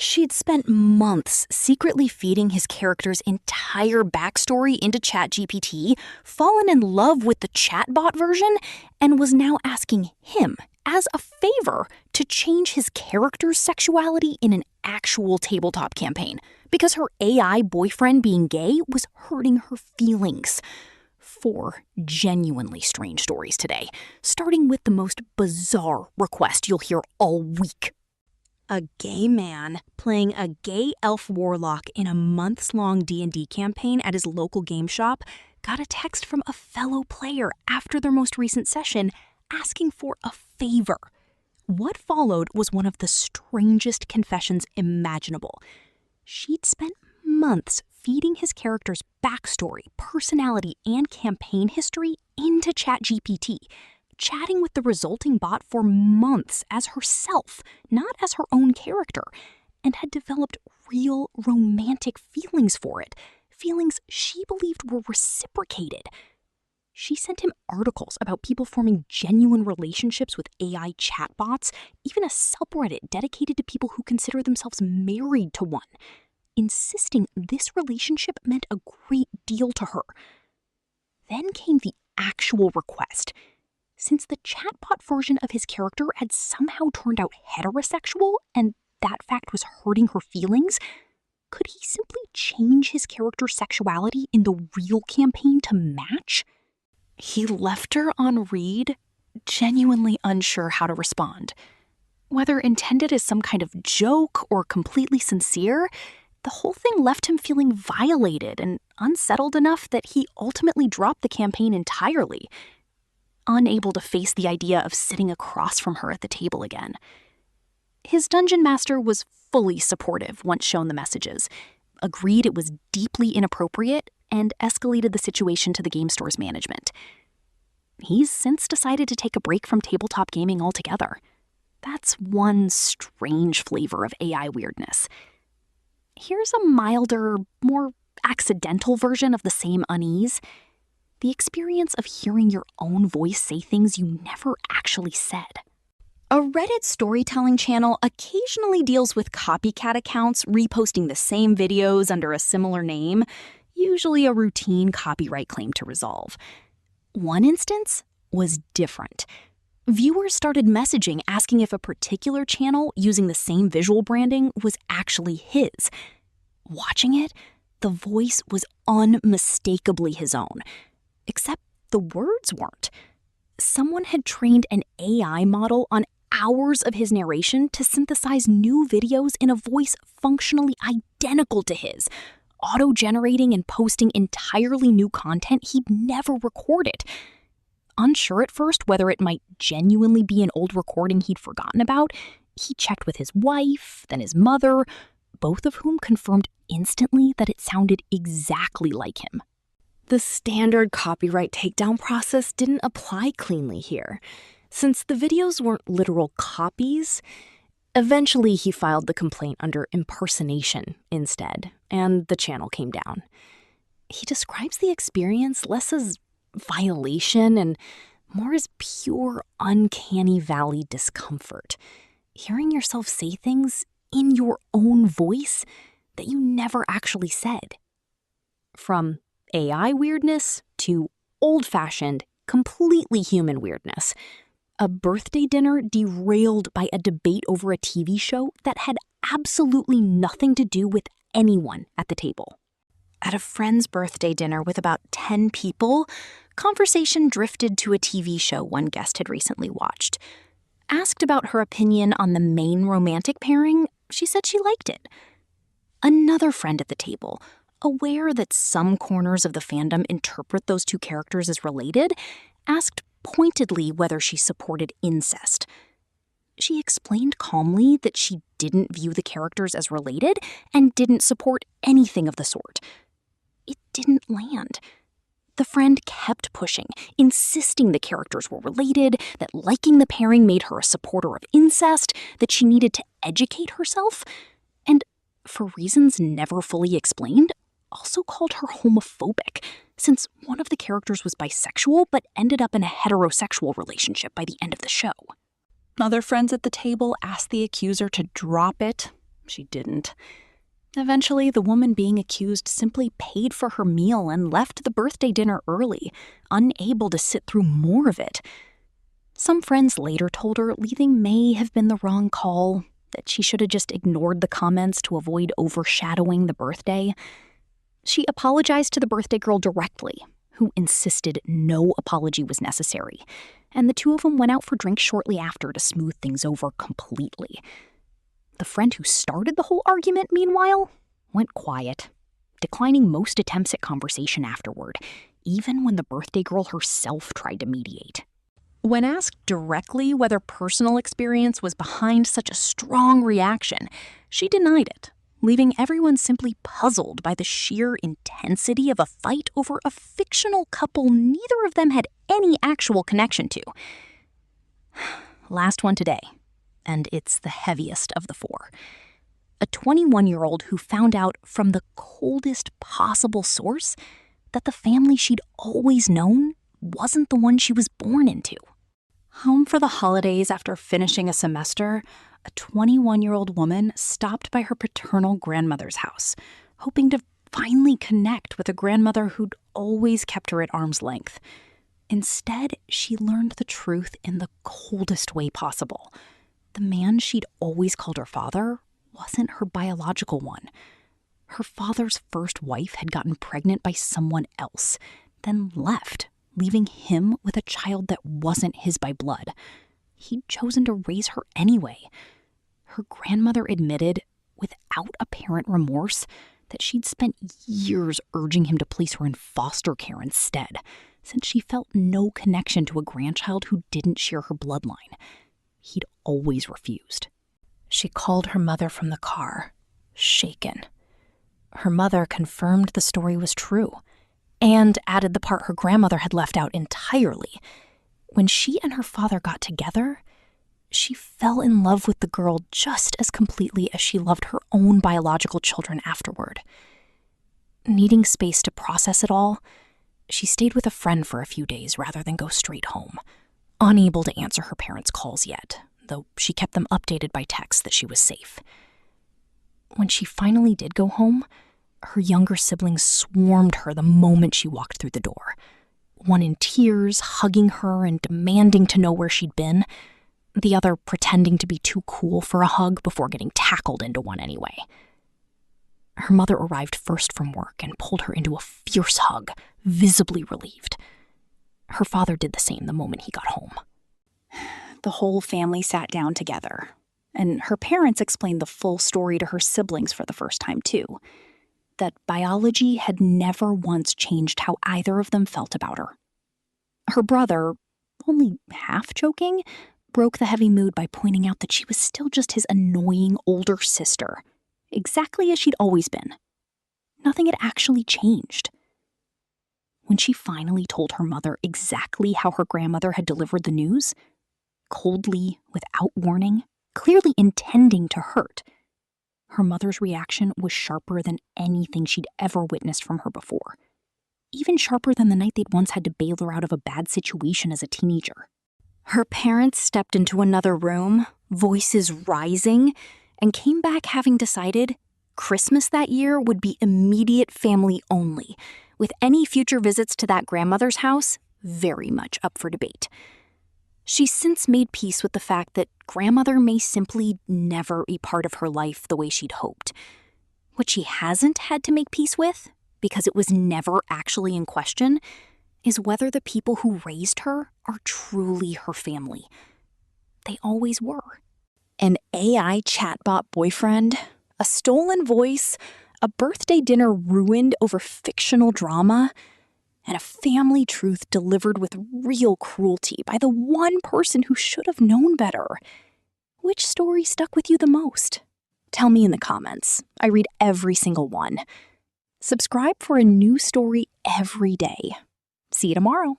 She'd spent months secretly feeding his character's entire backstory into ChatGPT, fallen in love with the chatbot version, and was now asking him, as a favor, to change his character's sexuality in an actual tabletop campaign, because her AI boyfriend being gay was hurting her feelings. 4 genuinely strange stories today, starting with the most bizarre request you'll hear all week. A gay man playing a gay elf warlock in a months-long D&D campaign at his local game shop got a text from a fellow player after their most recent session asking for a favor. What followed was one of the strangest confessions imaginable. She'd spent months feeding his character's backstory, personality, and campaign history into ChatGPT, chatting with the resulting bot for months as herself, not as her own character, and had developed real romantic feelings for it, feelings she believed were reciprocated. She sent him articles about people forming genuine relationships with AI chatbots, even a subreddit dedicated to people who consider themselves married to one, insisting this relationship meant a great deal to her. Then came the actual request. Since the chatbot version of his character had somehow turned out heterosexual, and that fact was hurting her feelings, could he simply change his character's sexuality in the real campaign to match? He left her on read, genuinely unsure how to respond. Whether intended as some kind of joke or completely sincere, the whole thing left him feeling violated and unsettled enough that he ultimately dropped the campaign entirely, unable to face the idea of sitting across from her at the table again. His dungeon master was fully supportive once shown the messages, agreed it was deeply inappropriate, and escalated the situation to the game store's management. He's since decided to take a break from tabletop gaming altogether. That's one strange flavor of AI weirdness. Here's a milder, more accidental version of the same unease. The experience of hearing your own voice say things you never actually said. A Reddit storytelling channel occasionally deals with copycat accounts reposting the same videos under a similar name, usually a routine copyright claim to resolve. One instance was different. Viewers started messaging asking if a particular channel using the same visual branding was actually his. Watching it, the voice was unmistakably his own, except the words weren't. Someone had trained an AI model on hours of his narration to synthesize new videos in a voice functionally identical to his, auto-generating and posting entirely new content he'd never recorded. Unsure at first whether it might genuinely be an old recording he'd forgotten about, he checked with his wife, then his mother, both of whom confirmed instantly that it sounded exactly like him. The standard copyright takedown process didn't apply cleanly here. Since the videos weren't literal copies, eventually he filed the complaint under impersonation instead, and the channel came down. He describes the experience less as violation and more as pure uncanny valley discomfort. Hearing yourself say things in your own voice that you never actually said. From AI weirdness to old-fashioned, completely human weirdness. A birthday dinner derailed by a debate over a TV show that had absolutely nothing to do with anyone at the table. At a friend's birthday dinner with about 10 people, conversation drifted to a TV show one guest had recently watched. Asked about her opinion on the main romantic pairing, she said she liked it. Another friend at the table, aware that some corners of the fandom interpret those two characters as related, asked pointedly whether she supported incest. She explained calmly that she didn't view the characters as related and didn't support anything of the sort. It didn't land. The friend kept pushing, insisting the characters were related, that liking the pairing made her a supporter of incest, that she needed to educate herself, and, for reasons never fully explained, also called her homophobic, since one of the characters was bisexual but ended up in a heterosexual relationship by the end of the show. Other friends at the table asked the accuser to drop it. she didn't. Eventually, the woman being accused simply paid for her meal and left the birthday dinner early, unable to sit through more of it. Some friends later told her leaving may have been the wrong call, that she should have just ignored the comments to avoid overshadowing the birthday. She apologized to the birthday girl directly, who insisted no apology was necessary, and the two of them went out for drinks shortly after to smooth things over completely. The friend who started the whole argument, meanwhile, went quiet, declining most attempts at conversation afterward, even when the birthday girl herself tried to mediate. When asked directly whether personal experience was behind such a strong reaction, she denied it, leaving everyone simply puzzled by the sheer intensity of a fight over a fictional couple neither of them had any actual connection to. Last one today, and it's the heaviest of the four. A 21-year-old who found out from the coldest possible source that the family she'd always known wasn't the one she was born into. Home for the holidays after finishing a semester, a 21-year-old woman stopped by her paternal grandmother's house, hoping to finally connect with a grandmother who'd always kept her at arm's length. Instead, she learned the truth in the coldest way possible. The man she'd always called her father wasn't her biological one. Her father's first wife had gotten pregnant by someone else, then left, leaving him with a child that wasn't his by blood. He'd chosen to raise her anyway. Her grandmother admitted, without apparent remorse, that she'd spent years urging him to place her in foster care instead, since she felt no connection to a grandchild who didn't share her bloodline. He'd always refused. She called her mother from the car, shaken. Her mother confirmed the story was true, and added the part her grandmother had left out entirely. When she and her father got together, she fell in love with the girl just as completely as she loved her own biological children afterward. Needing space to process it all, she stayed with a friend for a few days rather than go straight home, unable to answer her parents' calls yet, though she kept them updated by text that she was safe. When she finally did go home, her younger siblings swarmed her the moment she walked through the door, one in tears, hugging her and demanding to know where she'd been, the other pretending to be too cool for a hug before getting tackled into one anyway. Her mother arrived first from work and pulled her into a fierce hug, visibly relieved. Her father did the same the moment he got home. The whole family sat down together, and her parents explained the full story to her siblings for the first time too. That biology had never once changed how either of them felt about her. Her brother, only half joking, broke the heavy mood by pointing out that she was still just his annoying older sister, exactly as she'd always been. Nothing had actually changed. When she finally told her mother exactly how her grandmother had delivered the news, coldly, without warning, clearly intending to hurt, her mother's reaction was sharper than anything she'd ever witnessed from her before. Even sharper than the night they'd once had to bail her out of a bad situation as a teenager. Her parents stepped into another room, voices rising, and came back having decided Christmas that year would be immediate family only, with any future visits to that grandmother's house very much up for debate. She's since made peace with the fact that grandmother may simply never be part of her life the way she'd hoped. What she hasn't had to make peace with, because it was never actually in question, is whether the people who raised her are truly her family. They always were. An AI chatbot boyfriend, a stolen voice, a birthday dinner ruined over fictional drama, and a family truth delivered with real cruelty by the one person who should have known better. Which story stuck with you the most? Tell me in the comments. I read every single one. Subscribe for a new story every day. See you tomorrow.